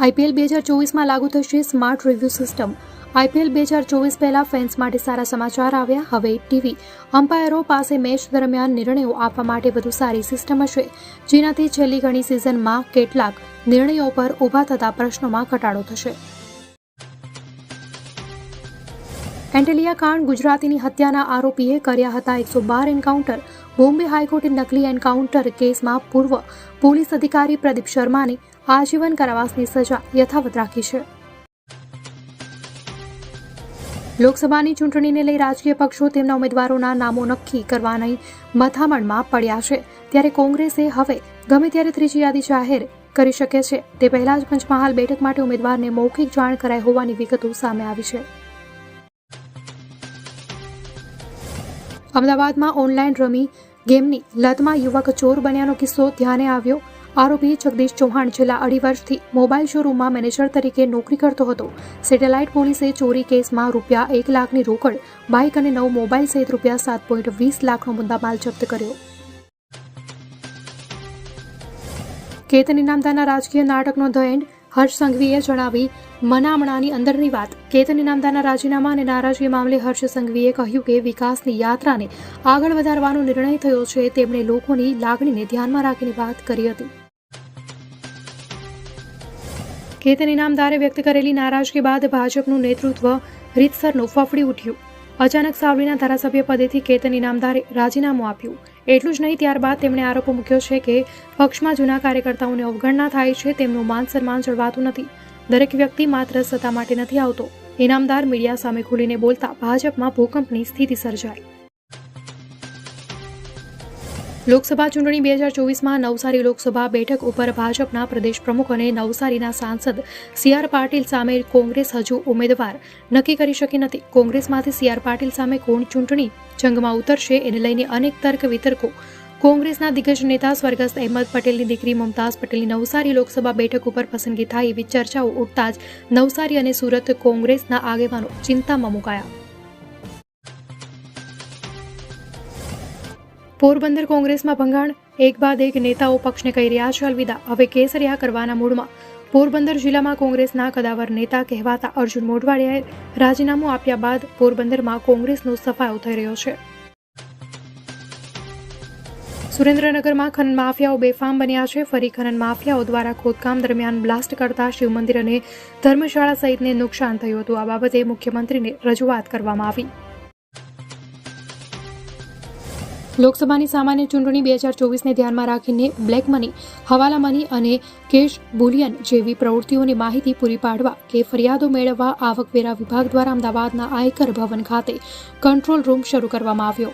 IPL 2024માં લાગુ થશે smart review system. IPL 2024 પહેલા ફેન્સ માટે સારા સમાચાર આવ્યા। હવે ટીવી અમ્પાયરો પાસે મેચ દરમિયાન નિર્ણયો આપવા માટે વધુ સારી સિસ્ટમ હશે, જેનાથી છેલ્લી ઘણી સિઝનમાં કેટલાક નિર્ણયો પર ઊભા થતા પ્રશ્નોમાં ઘટાડો થશે। એન્ટેલિયા કાંડ ગુજરાતીની હત્યાના આરોપીએ કર્યા હતા 112 એન્કાઉન્ટર। બોમ્બે હાઈકોર્ટે નકલી એન્કાઉન્ટર કેસમાં પૂર્વ પોલીસ અધિકારી પ્રદીપ શર્માની આજીવન કારાવાસની સજા યથાવત રાખી છે। લોકસભાની ચૂંટણીને લઈ રાજકીય પક્ષો તેમના ઉમેદવારોના નામો નક્કી કરવાની મથામણમાં પડ્યા છે, ત્યારે કોંગ્રેસે હવે ગમે ત્યારે ત્રીજી યાદી જાહેર કરી શકે છે। તે પહેલા જ પંચમહાલ બેઠક માટે ઉમેદવારને મૌખિક જાણ કરાઈ હોવાની વિગતો સામે આવી છે। અમદાવાદમાં ઓનલાઈન રમી ગેમની લતમાં યુવક ચોર બન્યાનો કિસ્સો ધ્યાને આવ્યો। આરોપી જગદીશ ચૌહાણ છેલ્લા 2.5 વર્ષથી મોબાઈલ શોરૂમમાં મેનેજર તરીકે નોકરી કરતો હતો। સેટેલાઇટ પોલીસે ચોરી કેસમાં ₹1 લાખની રોકડ, બાઇક અને 9 મોબાઈલ સહિત ₹7.20 લાખનો મુદ્દામાલ જપ્ત કર્યો। કેતન ઇનામદારના રાજકીય નાટકનો ધ એન્ડ, હર્ષ સંઘવીએ જણાવી મનામણાની અંદરની વાત। કેતન ઇનામદારના રાજીનામા અને નારાજગી મામલે હર્ષ સંઘવીએ કહ્યું કે વિકાસની યાત્રાને આગળ વધારવાનો નિર્ણય થયો છે। તેમણે લોકોની લાગણીને ધ્યાનમાં રાખીને વાત કરી હતી। કેતન ઇનામદારે વ્યક્ત કરેલી નારાજગી બાદ ભાજપનું નેતૃત્વ રીતસરનું ફફડી ઉઠ્યું। અચાનક સાવલીના ધારાસભ્ય પદેથી કેતન ઇનામદારે રાજીનામું આપ્યું। એટલું જ નહીં, ત્યારબાદ તેમણે આરોપ મૂક્યો છે કે પક્ષમાં જૂના કાર્યકર્તાઓની અવગણના થાય છે, તેમનું માન સન્માન જળવાતું નથી। દરેક વ્યક્તિ માત્ર સત્તા માટે નથી આવતો। ઇનામદાર મીડિયા સામે ખુલીને બોલતા ભાજપમાં ભૂકંપની સ્થિતિ સર્જાઈ। લોકસભા ચૂંટણી 2024માં નવસારી લોકસભા બેઠક ઉપર ભાજપના પ્રદેશ પ્રમુખ અને નવસારીના સાંસદ સી.આર. પાટીલ સામે કોંગ્રેસ હજુ ઉમેદવાર નક્કી કરી શકી નથી। કોંગ્રેસમાંથી સી.આર. પાટીલ સામે કોણ ચૂંટણી જંગમાં ઉતરશે એને લઈને અનેક તર્ક વિતર્કો। કોંગ્રેસના દિગ્ગજ નેતા સ્વર્ગસ્થ અહેમદ પટેલની દીકરી મુમતાઝ પટેલની નવસારી લોકસભા બેઠક ઉપર પસંદગી થાય એવી ચર્ચાઓ ઉઠતા જ નવસારી અને સુરત કોંગ્રેસના આગેવાનો ચિંતામાં મુકાયા। પોરબંદર કોંગ્રેસમાં ભંગાણ, એક બાદ એક નેતાઓ પક્ષને કહી રહ્યા છે અલવિદા। હવે કેસરિયા કરવાના મૂડમાં। પોરબંદર જિલ્લામાં કોંગ્રેસના કદાવર નેતા કહેવાતા અર્જુન મોઢવાડિયાએ રાજીનામું આપ્યા બાદ પોરબંદરમાં કોંગ્રેસનો સફાયો થઈ રહ્યો છે। સુરેન્દ્રનગરમાં ખનન માફિયાઓ બેફામ બન્યા છે। ફરી ખનન માફિયાઓ દ્વારા ખોદકામ દરમિયાન બ્લાસ્ટ કરતા શિવ મંદિર અને ધર્મશાળા સહિતને નુકસાન થયું હતું। આ બાબતે મુખ્યમંત્રીને રજૂઆત કરવામાં આવી। લોકસભાની સામાન્ય ચૂંટણી 2024ને ધ્યાનમાં રાખીને બ્લેક મની, હવાલા મની અને કેશ બુલિયન જેવી પ્રવૃત્તિઓની માહિતી પૂરી પાડવા કે ફરિયાદો મેળવવા આવકવેરા વિભાગ દ્વારા અમદાવાદના આયકર ભવન ખાતે કંટ્રોલ રૂમ શરૂ કરવામાં આવ્યો।